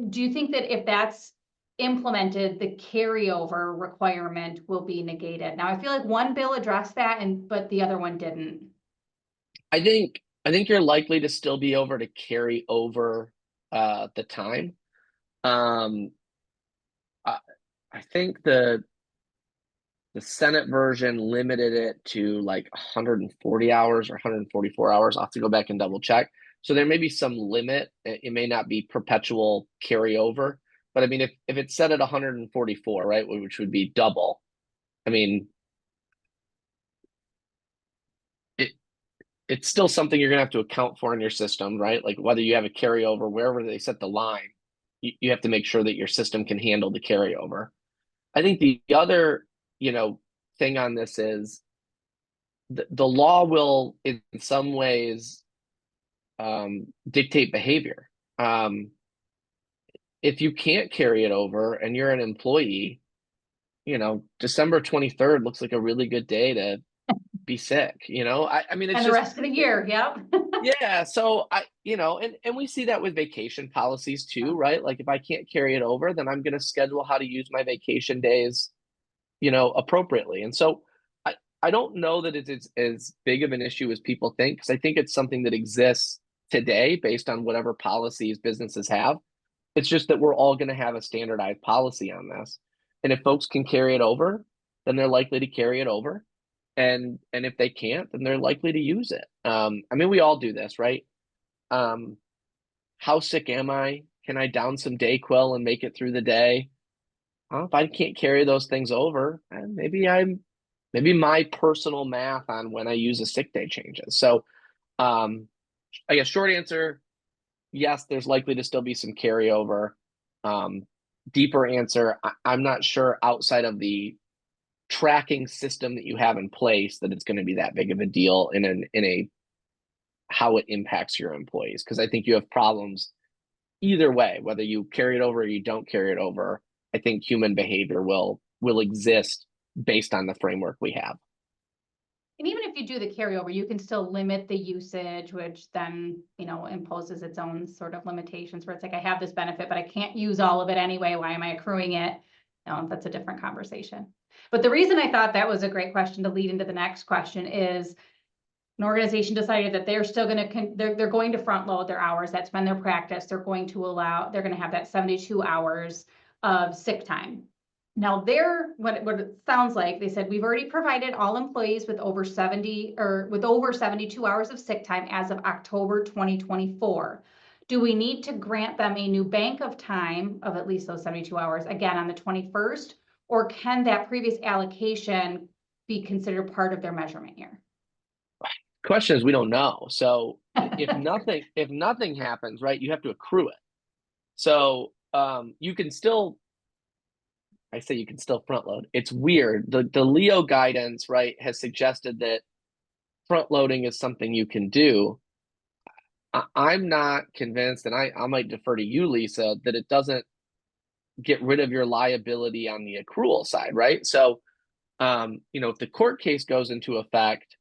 Do you think that if that's implemented, the carryover requirement will be negated? Now, I feel like one bill addressed that, but the other one didn't. I think you're likely to still be able to carry over the time. I think the Senate version limited it to like 140 hours or 144 hours. I'll have to go back and double check. So there may be some limit. It may not be perpetual carryover. But if it's set at 144, right, which would be double, it's still something you're going to have to account for in your system, right? Like whether you have a carryover, wherever they set the line, you have to make sure that your system can handle the carryover. I think the other, thing on this is the law will, in some ways, dictate behavior. If you can't carry it over and you're an employee, December 23rd looks like a really good day to be sick. It's and just the rest of the year, yep. yeah. So and we see that with vacation policies too, right? Like if I can't carry it over, then I'm going to schedule how to use my vacation days appropriately. And so I don't know that it's as big of an issue as people think, because I think it's something that exists today based on whatever policies businesses have. It's just that we're all going to have a standardized policy on this. And if folks can carry it over, then they're likely to carry it over. And if they can't, then they're likely to use it. We all do this, right? How sick am I? Can I down some Dayquil and make it through the day? If I can't carry those things over, maybe my personal math on when I use a sick day changes. So, I guess short answer, yes, there's likely to still be some carryover. Deeper answer, I'm not sure outside of the tracking system that you have in place that it's going to be that big of a deal in a how it impacts your employees. Because I think you have problems either way, whether you carry it over or you don't carry it over. I think human behavior will exist based on the framework we have. And even if you do the carryover, you can still limit the usage, which then, imposes its own sort of limitations where it's like, I have this benefit, but I can't use all of it anyway. Why am I accruing it? No, that's a different conversation. But the reason I thought that was a great question to lead into the next question is an organization decided that they're still going to, they're going to front load their hours. That's been their practice. They're going to have that 72 hours of sick time. Now what it sounds like, they said, we've already provided all employees with over 72 hours of sick time as of October 2024. Do we need to grant them a new bank of time of at least those 72 hours, again, on the 21st? Or can that previous allocation be considered part of their measurement year? Question is, we don't know. So if nothing happens, right, you have to accrue it. So you can still, I say you can still front load. It's weird. The Leo guidance, right, has suggested that front loading is something you can do. I'm not convinced, and I might defer to you, Lisa, that it doesn't get rid of your liability on the accrual side, right? So, if the court case goes into effect,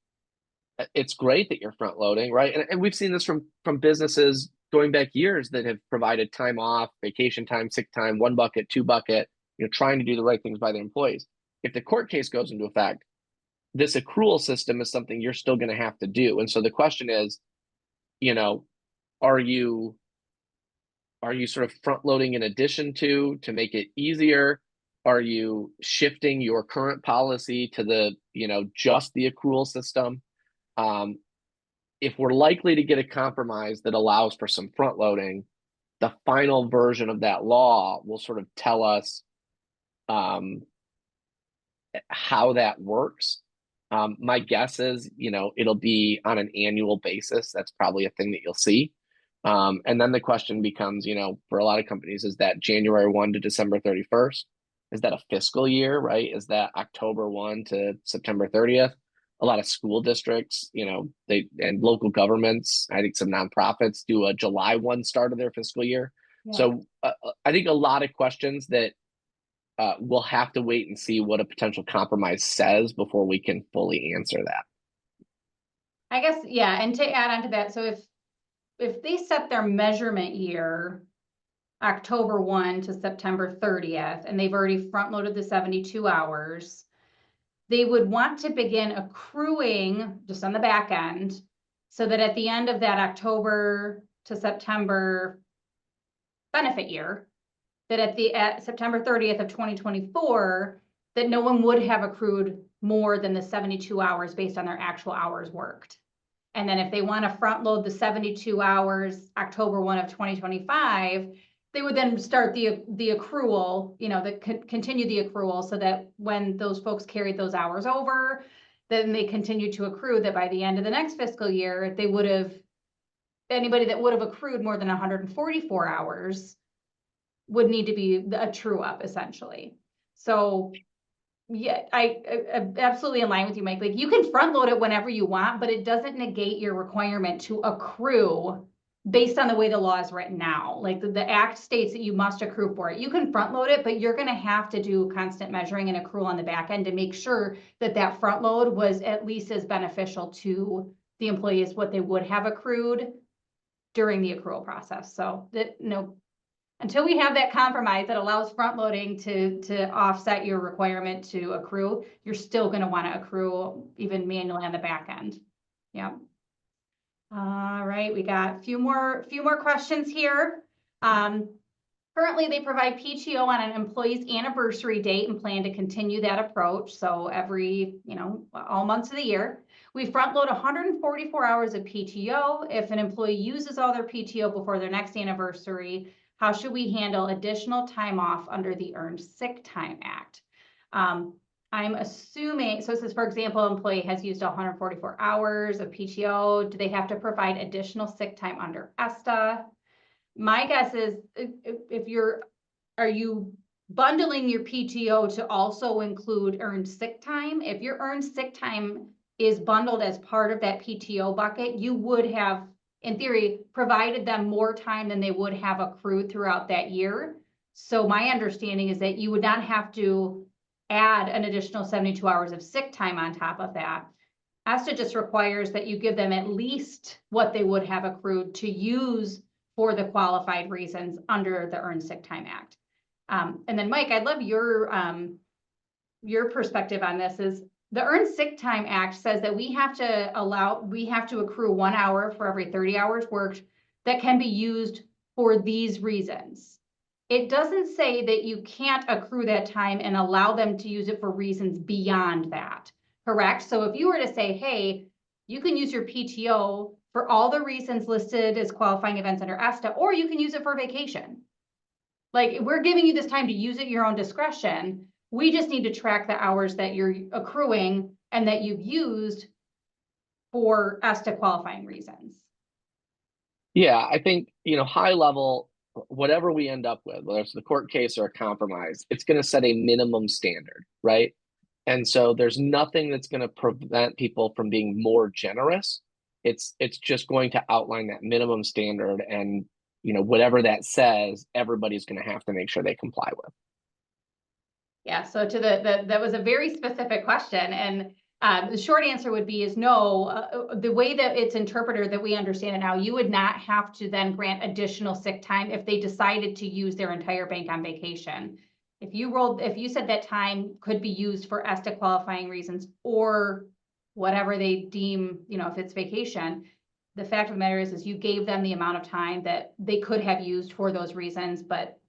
it's great that you're front loading, right? And we've seen this from businesses going back years that have provided time off, vacation time, sick time, 1 bucket, 2 bucket, trying to do the right things by their employees. If the court case goes into effect, this accrual system is something you're still going to have to do. And so the question is, are you sort of front loading in addition to make it easier? Are you shifting your current policy to the, just the accrual system? If we're likely to get a compromise that allows for some front loading, the final version of that law will sort of tell us how that works. My guess is, it'll be on an annual basis. That's probably a thing that you'll see. And then the question becomes, for a lot of companies, is that January 1 to December 31st? Is that a fiscal year, right? Is that October 1 to September 30th? A lot of school districts, and local governments, I think some nonprofits do a July 1 start of their fiscal year. Yeah. So I think a lot of questions that we'll have to wait and see what a potential compromise says before we can fully answer that. I guess, yeah, and to add on to that, so if they set their measurement year October 1 to September 30th, and they've already front loaded the 72 hours, they would want to begin accruing just on the back end so that at the end of that October to September benefit year, that at September 30th of 2024, that no one would have accrued more than the 72 hours based on their actual hours worked. And then if they want to front load the 72 hours October 1 of 2025, they would then start the accrual, continue the accrual so that when those folks carried those hours over, then they continue to accrue that by the end of the next fiscal year, they would have, anybody that would have accrued more than 144 hours would need to be a true up essentially. So yeah, I absolutely in line with you, Mike. Like you can front load it whenever you want, but it doesn't negate your requirement to accrue based on the way the law is written now. Like the act states that you must accrue for it. You can front load it, but you're going to have to do constant measuring and accrual on the back end to make sure that that front load was at least as beneficial to the employee as what they would have accrued during the accrual process. So that until we have that compromise that allows front loading to offset your requirement to accrue, you're still going to want to accrue even manually on the back end. Yeah. All right, we got a few more questions here. Currently, they provide PTO on an employee's anniversary date and plan to continue that approach. So every, all months of the year. We front load 144 hours of PTO. If an employee uses all their PTO before their next anniversary, how should we handle additional time off under the Earned Sick Time Act? I'm assuming, so it says, for example, employee has used 144 hours of PTO. Do they have to provide additional sick time under ESTA? My guess is are you bundling your PTO to also include earned sick time? If your earned sick time is bundled as part of that PTO bucket, you would have, in theory, provided them more time than they would have accrued throughout that year. So my understanding is that you would not have to add an additional 72 hours of sick time on top of that. ESTA just requires that you give them at least what they would have accrued to use for the qualified reasons under the Earned Sick Time Act. And then Mike, I'd love your perspective on this. Is the Earned Sick Time Act says that we have to accrue 1 hour for every 30 hours worked that can be used for these reasons. It doesn't say that you can't accrue that time and allow them to use it for reasons beyond that, correct? So if you were to say, hey, you can use your PTO for all the reasons listed as qualifying events under ESTA, or you can use it for vacation. Like, we're giving you this time to use it at your own discretion. We just need to track the hours that you're accruing and that you've used for ESTA qualifying reasons. Yeah, I think, high level, whatever we end up with, whether it's the court case or a compromise, it's going to set a minimum standard, right? And so there's nothing that's going to prevent people from being more generous. It's just going to outline that minimum standard, and whatever that says, everybody's going to have to make sure they comply with. Yeah, so to that was a very specific question, and the short answer would be is no. The way that it's interpreted, that we understand it now, you would not have to then grant additional sick time if they decided to use their entire bank on vacation. If you said that time could be used for ESTA qualifying reasons or whatever they deem, if it's vacation, the fact of the matter is you gave them the amount of time that they could have used for those reasons, but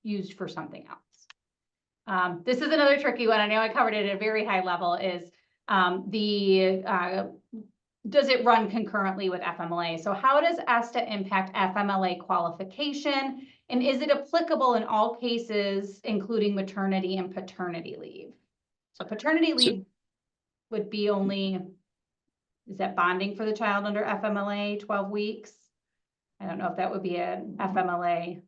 used for something else. This is another tricky one. I know I covered it at a very high level, is does it run concurrently with FMLA? So how does ESTA impact FMLA qualification? And is it applicable in all cases, including maternity and paternity leave? So paternity leave would be only, is that bonding for the child under FMLA, 12 weeks? I don't know if that would be an FMLA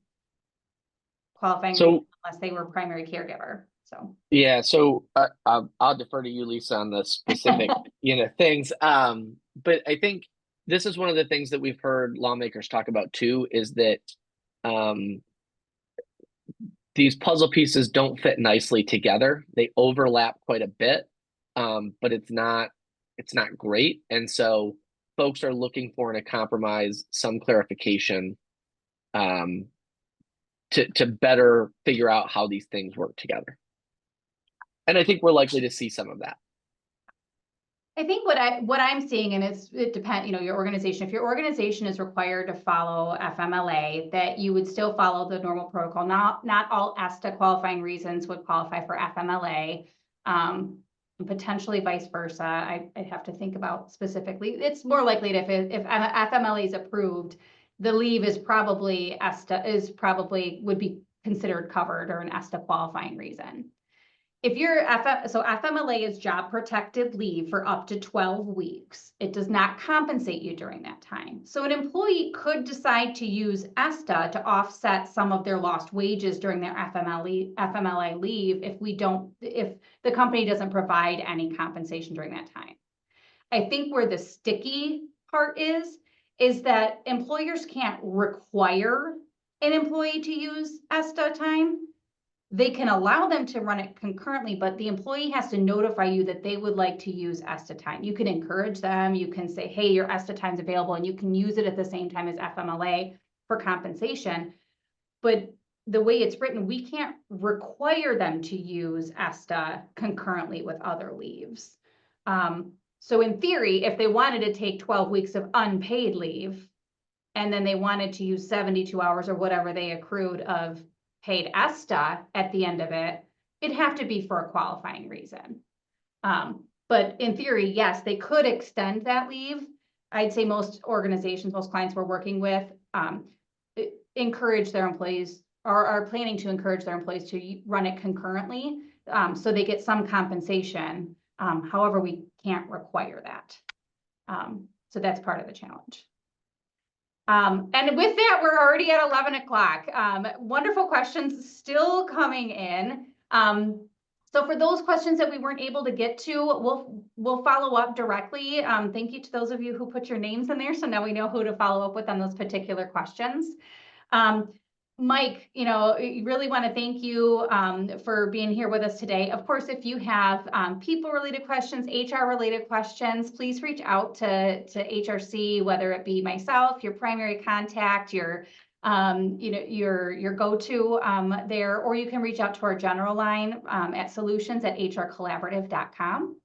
qualifying reason unless they were primary caregiver. So yeah, so I'll defer to you, Lisa, on the specific things. But I think this is one of the things that we've heard lawmakers talk about too, is that these puzzle pieces don't fit nicely together. They overlap quite a bit, but it's not great. And so folks are looking for in a compromise some clarification to better figure out how these things work together. And I think we're likely to see some of that. I think what I'm seeing, and it depends, your organization, if your organization is required to follow FMLA, that you would still follow the normal protocol. Not all ESTA qualifying reasons would qualify for FMLA, and potentially vice versa. I'd have to think about specifically. It's more likely that if FMLA is approved, the leave is probably would be considered covered or an ESTA qualifying reason. If you're FMLA is job protected leave for up to 12 weeks. It does not compensate you during that time. So an employee could decide to use ESTA to offset some of their lost wages during their FMLA leave if the company doesn't provide any compensation during that time. I think where the sticky part is that employers can't require an employee to use ESTA time. They can allow them to run it concurrently, but the employee has to notify you that they would like to use ESTA time. You can encourage them. You can say, hey, your ESTA time is available, and you can use it at the same time as FMLA for compensation. But the way it's written, we can't require them to use ESTA concurrently with other leaves. So in theory, if they wanted to take 12 weeks of unpaid leave, and then they wanted to use 72 hours or whatever they accrued of paid ESTA at the end of it, it'd have to be for a qualifying reason. But in theory, yes, they could extend that leave. I'd say most organizations, most clients we're working with, encourage their employees or are planning to encourage their employees to run it concurrently, so they get some compensation. However, we can't require that. So that's part of the challenge. And with that, we're already at 11 o'clock. Wonderful questions still coming in. So for those questions that we weren't able to get to, we'll follow up directly. Thank you to those of you who put your names in there. So now we know who to follow up with on those particular questions. Mike, really want to thank you for being here with us today. Of course, if you have people-related questions, HR-related questions, please reach out to HRC, whether it be myself, your primary contact, your go-to there, or you can reach out to our general line at solutions@hrcollaborative.com.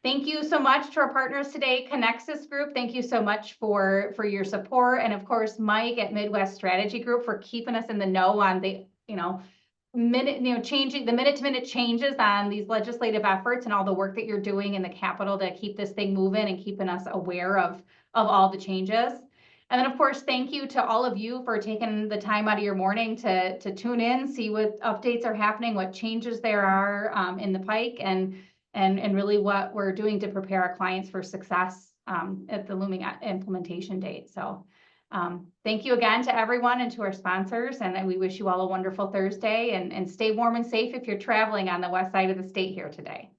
Thank you so much to our partners today, Kinexus Group. Thank you so much for your support. And of course, Mike at Midwest Strategy Group for keeping us in the know on the, changing the minute-to-minute changes on these legislative efforts and all the work that you're doing in the Capitol to keep this thing moving and keeping us aware of all the changes. And then, of course, thank you to all of you for taking the time out of your morning to tune in, see what updates are happening, what changes there are in the pike, and really what we're doing to prepare our clients for success at the looming implementation date. So thank you again to everyone and to our sponsors, and we wish you all a wonderful Thursday, and stay warm and safe if you're traveling on the west side of the state here today.